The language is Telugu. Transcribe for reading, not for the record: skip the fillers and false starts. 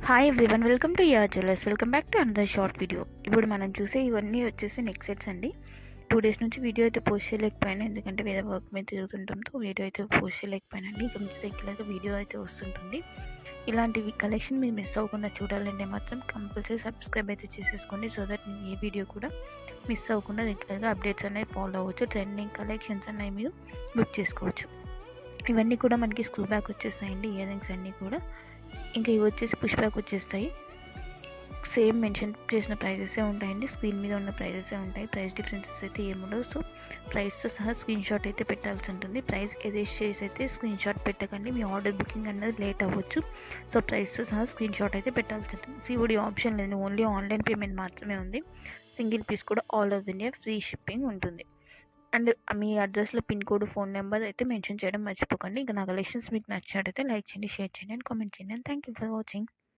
Hi everyone, welcome to your jewellers. Welcome back to another short video. ఇప్పుడు మనం చూసే ఇవన్నీ వచ్చేసి నెక్ సెట్స్ అండి. 2 డేస్ నుంచి వీడియో అయితే పోస్ట్ చేయలేకపోయాను, ఎందుకంటే వేరే వర్క్ మీద తిరుగుతుండటంతో వీడియో అయితే పోస్ట్ చేయలేకపోయానండి. ఇక నుంచి రెగ్యులర్గా వీడియో అయితే వస్తుంటుంది. ఇలాంటివి కలెక్షన్ మీరు మిస్ అవ్వకుండా చూడాలంటే మాత్రం కంపల్సరీ సబ్స్క్రైబ్ అయితే చేసేసుకోండి, సో దట్ మీరు ఏ వీడియో కూడా మిస్ అవ్వకుండా రెగ్యులర్గా అప్డేట్స్ అనేవి ఫాలో అవ్వచ్చు. ట్రెండింగ్ కలెక్షన్స్ అనేవి మీరు బుక్ చేసుకోవచ్చు. ఇవన్నీ కూడా మనకి స్క్రూ బ్యాక్ వచ్చేస్తాయండి, ఇయర్ రింగ్స్ అన్నీ కూడా. ఇంకా ఇవి వచ్చేసి పుష్ బ్యాక్ వచ్చేస్తాయి. సేమ్ మెన్షన్ చేసిన ప్రైజెసే ఉంటాయండి, స్క్రీన్ మీద ఉన్న ప్రైజెసే ఉంటాయి. ప్రైస్ డిఫరెన్సెస్ అయితే ఏముండవు. సో ప్రైస్తో సహా స్క్రీన్ షాట్ అయితే పెట్టాల్సి ఉంటుంది. ప్రైస్ ఎరేజ్ చేసి అయితే స్క్రీన్ షాట్ పెట్టకండి, మీ ఆర్డర్ బుకింగ్ అనేది లేట్ అవ్వచ్చు. సో ప్రైస్తో సహా స్క్రీన్ షాట్ అయితే పెట్టాల్సి ఉంటుంది. సిఓడి ఆప్షన్ లేదు, ఓన్లీ ఆన్లైన్ పేమెంట్ మాత్రమే ఉంది. సింగిల్ పీస్ కూడా all over India free shipping ఉంటుంది. అండ్ మీ అడ్రస్లో పిన్ కోడ్, ఫోన్ నెంబర్ అయితే మెన్షన్ చేయడం మర్చిపోకండి. ఇంకా నా కలెక్షన్స్ మీకు నచ్చినట్టయితే లైక్ చేయండి, షేర్ చేయండి అండ్ కామెంట్ చేయండి. And thank you for watching.